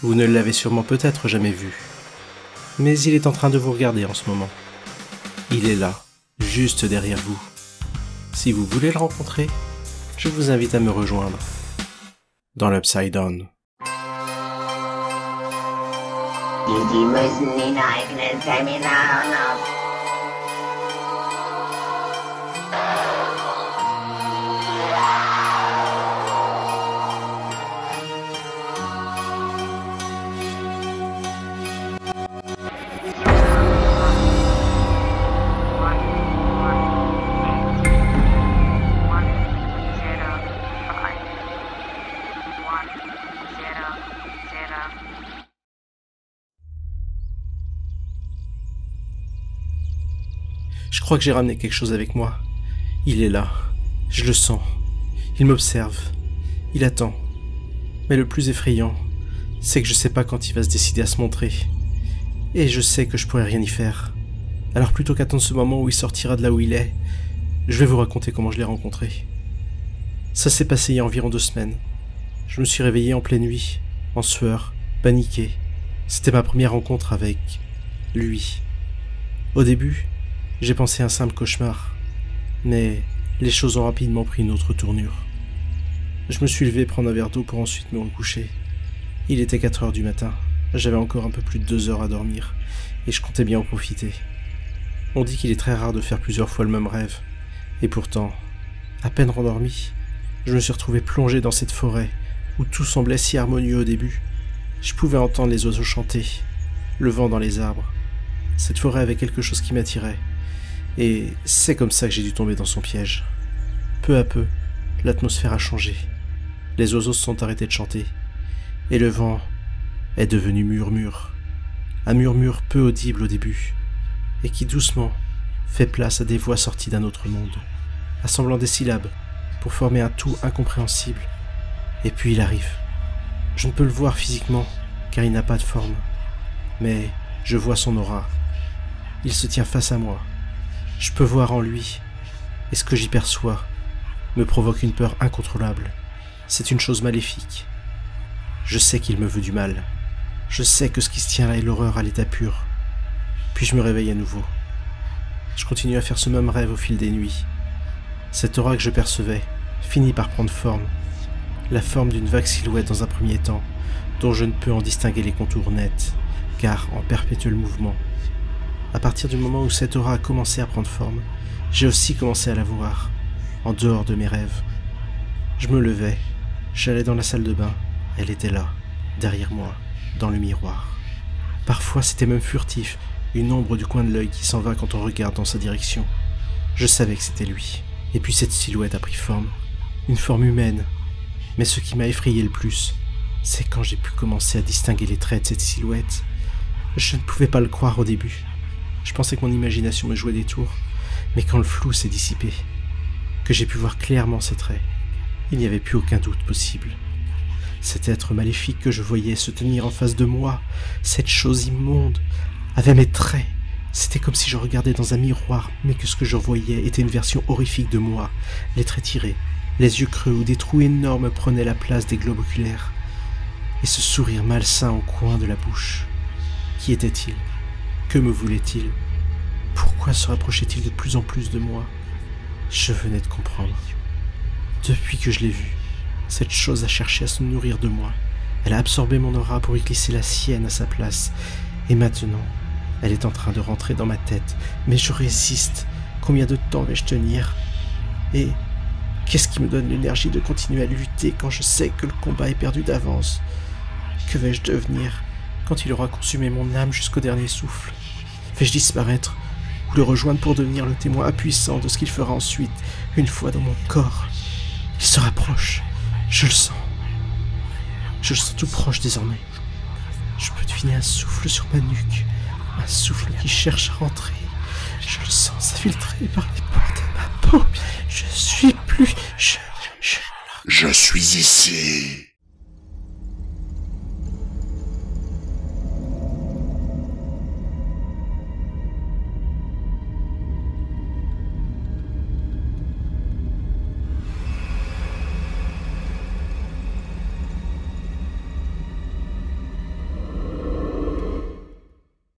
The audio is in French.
Vous ne l'avez sûrement peut-être jamais vu. Mais il est en train de vous regarder en ce moment. Il est là, juste derrière vous. Si vous voulez le rencontrer, je vous invite à me rejoindre dans l'Upside Down. Je crois que j'ai ramené quelque chose avec moi. Il est là. Je le sens. Il m'observe. Il attend. Mais le plus effrayant, c'est que je sais pas quand il va se décider à se montrer. Et je sais que je pourrais rien y faire. Alors plutôt qu'attendre ce moment où il sortira de là où il est, je vais vous raconter comment je l'ai rencontré. Ça s'est passé il y a environ 2 semaines. Je me suis réveillé en pleine nuit, en sueur, paniqué. C'était ma première rencontre avec lui. Au début, j'ai pensé à un simple cauchemar, mais les choses ont rapidement pris une autre tournure. Je me suis levé prendre un verre d'eau pour ensuite me recoucher. Il était 4 heures du matin, j'avais encore un peu plus de 2 heures à dormir, et je comptais bien en profiter. On dit qu'il est très rare de faire plusieurs fois le même rêve, et pourtant, à peine rendormi, je me suis retrouvé plongé dans cette forêt, où tout semblait si harmonieux au début. Je pouvais entendre les oiseaux chanter, le vent dans les arbres. Cette forêt avait quelque chose qui m'attirait. Et c'est comme ça que j'ai dû tomber dans son piège. Peu à peu, l'atmosphère a changé. Les oiseaux se sont arrêtés de chanter. Et le vent est devenu murmure. Un murmure peu audible au début. Et qui doucement fait place à des voix sorties d'un autre monde, assemblant des syllabes pour former un tout incompréhensible. Et puis il arrive. Je ne peux le voir physiquement, car il n'a pas de forme. Mais je vois son aura. Il se tient face à moi. Je peux voir en lui, et ce que j'y perçois me provoque une peur incontrôlable. C'est une chose maléfique. Je sais qu'il me veut du mal. Je sais que ce qui se tient là est l'horreur à l'état pur. Puis je me réveille à nouveau. Je continue à faire ce même rêve au fil des nuits. Cette aura que je percevais finit par prendre forme. La forme d'une vague silhouette dans un premier temps, dont je ne peux en distinguer les contours nets, car en perpétuel mouvement. À partir du moment où cette aura a commencé à prendre forme, j'ai aussi commencé à la voir, en dehors de mes rêves. Je me levais, j'allais dans la salle de bain, elle était là, derrière moi, dans le miroir. Parfois c'était même furtif, une ombre du coin de l'œil qui s'en va quand on regarde dans sa direction. Je savais que c'était lui, et puis cette silhouette a pris forme, une forme humaine. Mais ce qui m'a effrayé le plus, c'est quand j'ai pu commencer à distinguer les traits de cette silhouette. Je ne pouvais pas le croire au début. Je pensais que mon imagination me jouait des tours, mais quand le flou s'est dissipé, que j'ai pu voir clairement ses traits, il n'y avait plus aucun doute possible. Cet être maléfique que je voyais se tenir en face de moi, cette chose immonde, avait mes traits. C'était comme si je regardais dans un miroir, mais que ce que je voyais était une version horrifique de moi, les traits tirés, les yeux creux où des trous énormes prenaient la place des globes oculaires, et ce sourire malsain au coin de la bouche. Qui était-il ? Que me voulait-il ? Pourquoi se rapprochait-il de plus en plus de moi ? Je venais de comprendre. Depuis que je l'ai vu, cette chose a cherché à se nourrir de moi. Elle a absorbé mon aura pour y glisser la sienne à sa place. Et maintenant, elle est en train de rentrer dans ma tête. Mais je résiste. Combien de temps vais-je tenir ? Et qu'est-ce qui me donne l'énergie de continuer à lutter quand je sais que le combat est perdu d'avance ? Que vais-je devenir quand il aura consumé mon âme jusqu'au dernier souffle ? Vais-je disparaître ou le rejoindre pour devenir le témoin impuissant de ce qu'il fera ensuite, une fois dans mon corps ? Il se rapproche, je le sens. Je le sens tout proche désormais. Je peux deviner un souffle sur ma nuque, un souffle qui cherche à rentrer. Je le sens s'infiltrer par les pores de ma peau. Je suis plus... Je suis ici.